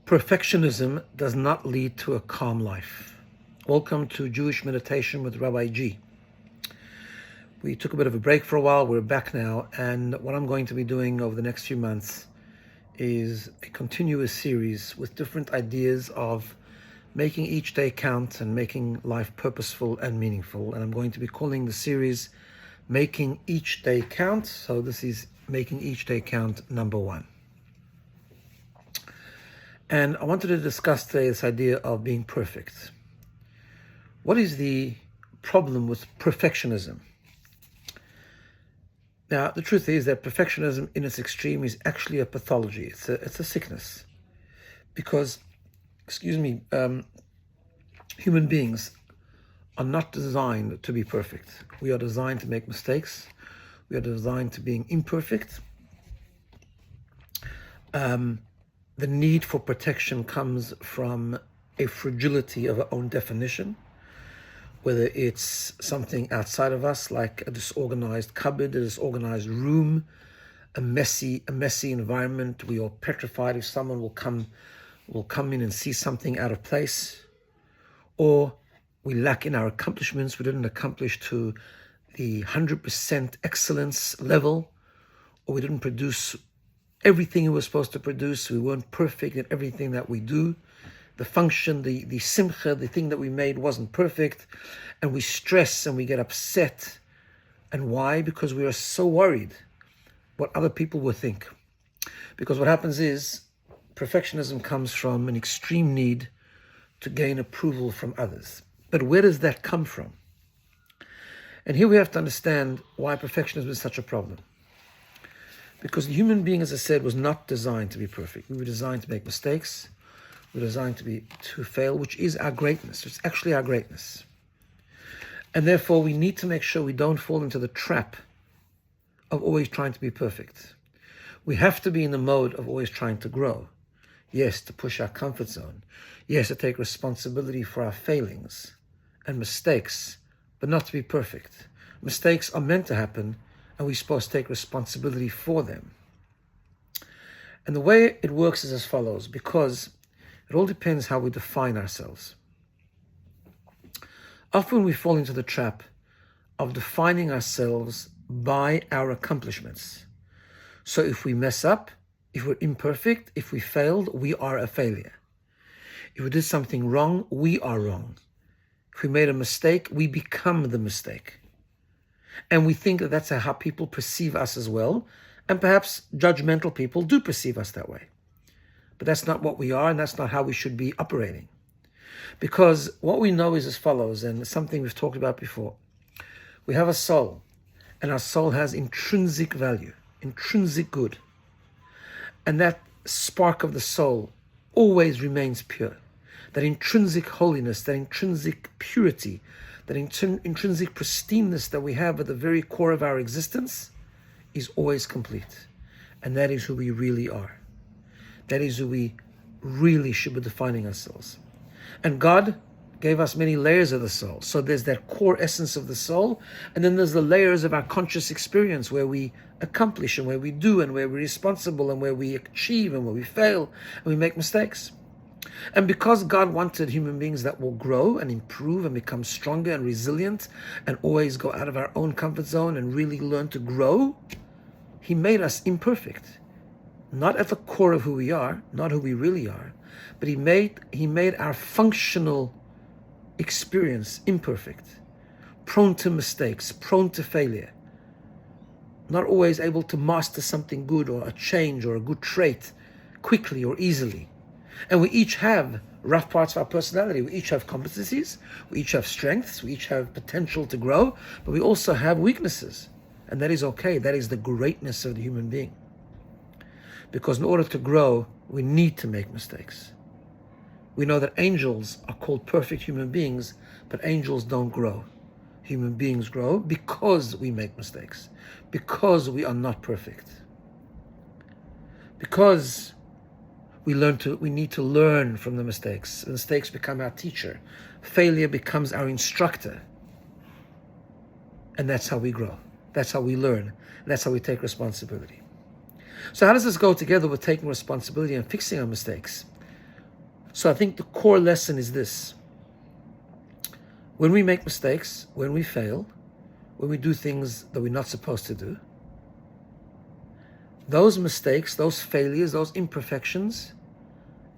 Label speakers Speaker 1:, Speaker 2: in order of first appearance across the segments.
Speaker 1: Perfectionism does not lead to a calm life. Welcome to Jewish Meditation with Rabbi G. We took a bit of a break for a while. We're back now, and what I'm going to be doing over the next few months is a continuous series with different ideas of making each day count and making life purposeful and meaningful. And I'm going to be calling the series Making Each Day Count. So this is Making Each Day Count number 1. And I wanted to discuss today this idea of being perfect. What is the problem with perfectionism? Now, the truth is that perfectionism in its extreme is actually a pathology. It's a sickness. Because, human beings are not designed to be perfect. We are designed to make mistakes. We are designed to being imperfect. The need for protection comes from a fragility of our own definition, whether it's something outside of us, like a disorganized cupboard, a disorganized room, a messy environment. We are petrified if someone will come in and see something out of place, or we lack in our accomplishments. We didn't accomplish to the 100% excellence level, or we didn't produce everything we were supposed to produce. We weren't perfect in everything that we do. The function, the simcha, the thing that we made wasn't perfect. And we stress and we get upset. And why? Because we are so worried what other people will think. Because what happens is perfectionism comes from an extreme need to gain approval from others. But where does that come from? And here we have to understand why perfectionism is such a problem. Because the human being, as I said, was not designed to be perfect. We were designed to make mistakes. We were designed to fail, which is our greatness. It's actually our greatness. And therefore, we need to make sure we don't fall into the trap of always trying to be perfect. We have to be in the mode of always trying to grow. Yes, to push our comfort zone. Yes, to take responsibility for our failings and mistakes, but not to be perfect. Mistakes are meant to happen, and we're supposed to take responsibility for them. And the way it works is as follows, because it all depends how we define ourselves. Often we fall into the trap of defining ourselves by our accomplishments. So if we mess up, if we're imperfect, if we failed, we are a failure. If we did something wrong, we are wrong. If we made a mistake, we become the mistake. And we think that that's how people perceive us as well. And perhaps judgmental people do perceive us that way. But that's not what we are, and that's not how we should be operating. Because what we know is as follows, and it's something we've talked about before. We have a soul, and our soul has intrinsic value, intrinsic good. And that spark of the soul always remains pure. That intrinsic holiness, that intrinsic purity, that intrinsic pristineness that we have at the very core of our existence is always complete. And that is who we really are. That is who we really should be defining ourselves. And God gave us many layers of the soul. So there's that core essence of the soul, and then there's the layers of our conscious experience where we accomplish and where we do and where we're responsible and where we achieve and where we fail and we make mistakes. And because God wanted human beings that will grow and improve and become stronger and resilient and always go out of our own comfort zone and really learn to grow, He made us imperfect. Not at the core of who we are, not who we really are, but He made our functional experience imperfect, prone to mistakes, prone to failure, not always able to master something good or a change or a good trait quickly or easily. And we each have rough parts of our personality. We each have competencies. We each have strengths. We each have potential to grow. But we also have weaknesses. And that is okay. That is the greatness of the human being. Because in order to grow, we need to make mistakes. We know that angels are called perfect human beings, but angels don't grow. Human beings grow because we make mistakes. Because we are not perfect. Because we need to learn from the mistakes. Mistakes become our teacher. Failure becomes our instructor. And that's how we grow. That's how we learn. That's how we take responsibility. So how does this go together with taking responsibility and fixing our mistakes? So I think the core lesson is this. When we make mistakes, when we fail, when we do things that we're not supposed to do, those mistakes, those failures, those imperfections,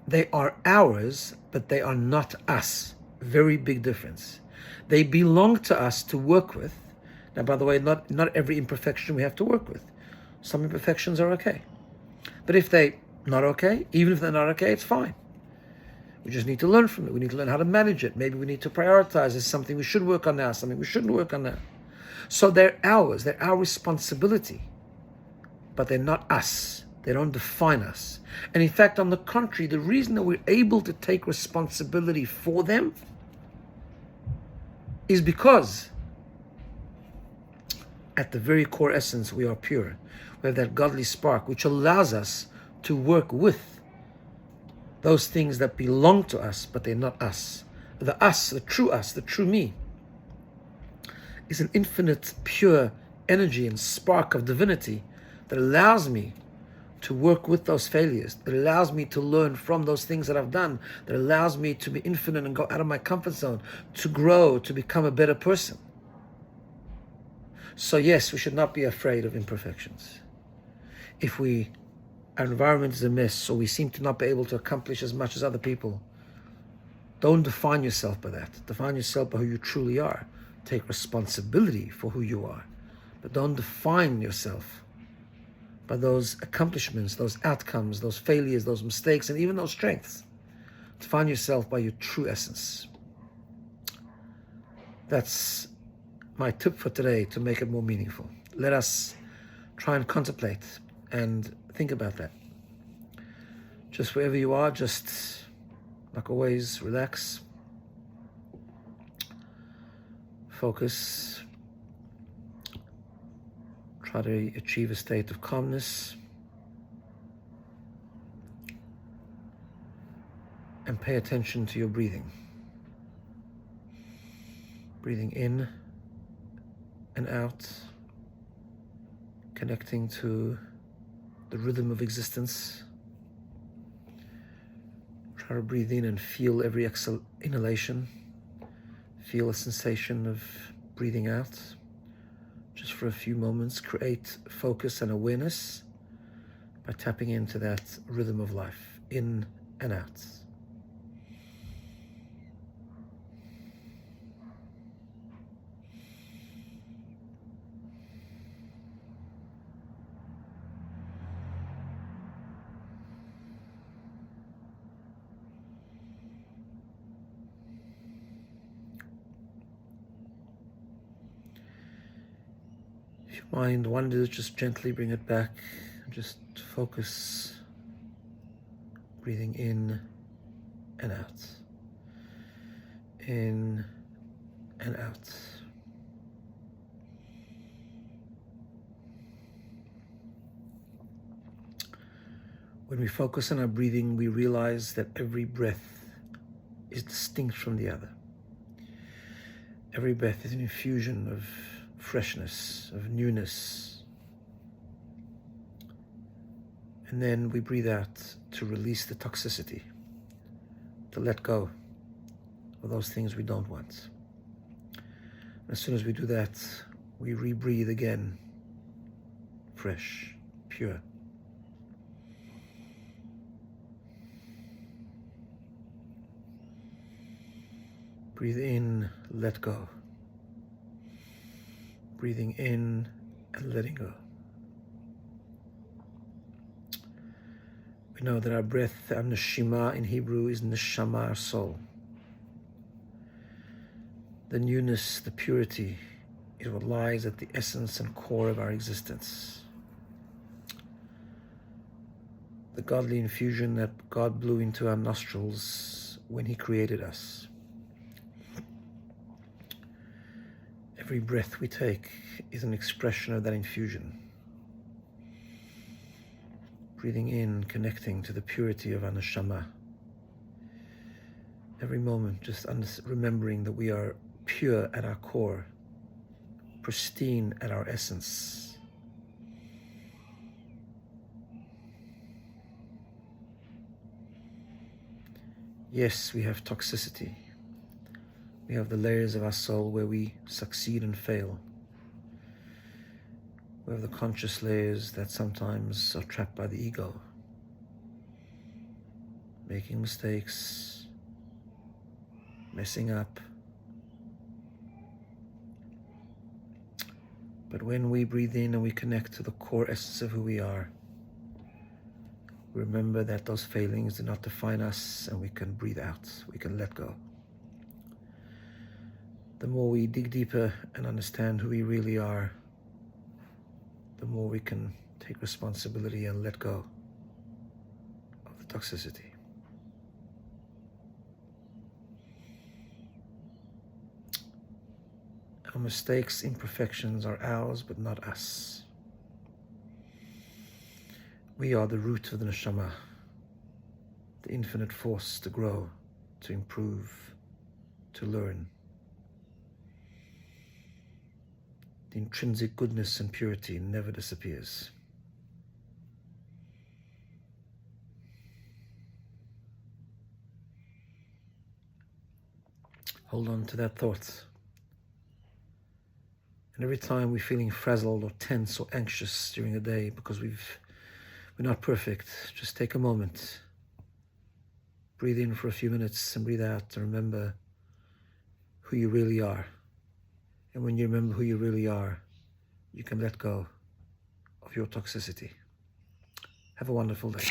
Speaker 1: they are ours, but they are not us. Very big difference. They belong to us to work with. Now, by the way, not every imperfection we have to work with. Some imperfections are okay. But if they're not okay, even if they're not okay, it's fine. We just need to learn from it. We need to learn how to manage it. Maybe we need to prioritize. It's something we should work on now, something we shouldn't work on now. So they're ours. They're our responsibility. But they're not us. They don't define us. And in fact, on the contrary, the reason that we're able to take responsibility for them is because at the very core essence, we are pure. We have that godly spark, which allows us to work with those things that belong to us, but they're not us. The true me, is an infinite, pure energy and spark of divinity that allows me to work with those failures, that allows me to learn from those things that I've done, that allows me to be infinite and go out of my comfort zone, to grow, to become a better person. So yes, we should not be afraid of imperfections. If our environment is a mess, or we seem to not be able to accomplish as much as other people, don't define yourself by that. Define yourself by who you truly are. Take responsibility for who you are. But don't define yourself by those accomplishments, those outcomes, those failures, those mistakes, and even those strengths. Define yourself by your true essence. That's my tip for today to make it more meaningful. Let us try and contemplate and think about that. Just wherever you are, just like always, relax, focus, try to achieve a state of calmness, and pay attention to your breathing. Breathing in and out, connecting to the rhythm of existence. Try to breathe in and feel every inhalation. Feel a sensation of breathing out. Just for a few moments, create focus and awareness by tapping into that rhythm of life, in and out. If your mind wanders, just gently bring it back. Just focus, breathing in and out. In and out. When we focus on our breathing, we realize that every breath is distinct from the other. Every breath is an infusion of freshness, of newness. And then we breathe out to release the toxicity, to let go of those things we don't want. And as soon as we do that, we rebreathe again, fresh, pure. Breathe in, let go. Breathing in and letting go. We know that our breath, our neshima in Hebrew, is neshama, our soul. The newness, the purity, is what lies at the essence and core of our existence. The godly infusion that God blew into our nostrils when He created us. Every breath we take is an expression of that infusion. Breathing in, connecting to the purity of our neshama. Every moment, just remembering that we are pure at our core, pristine at our essence. Yes, we have toxicity. We have the layers of our soul where we succeed and fail. We have the conscious layers that sometimes are trapped by the ego, making mistakes, messing up. But when we breathe in and we connect to the core essence of who we are, remember that those failings do not define us, and we can breathe out, we can let go. The more we dig deeper and understand who we really are, the more we can take responsibility and let go of the toxicity. Our mistakes, imperfections are ours, but not us. We are the root of the neshama, the infinite force to grow, to improve, to learn. The intrinsic goodness and purity never disappears. Hold on to that thought. And every time we're feeling frazzled or tense or anxious during the day because we're not perfect, just take a moment. Breathe in for a few minutes and breathe out to remember who you really are. And when you remember who you really are, you can let go of your toxicity. Have a wonderful day.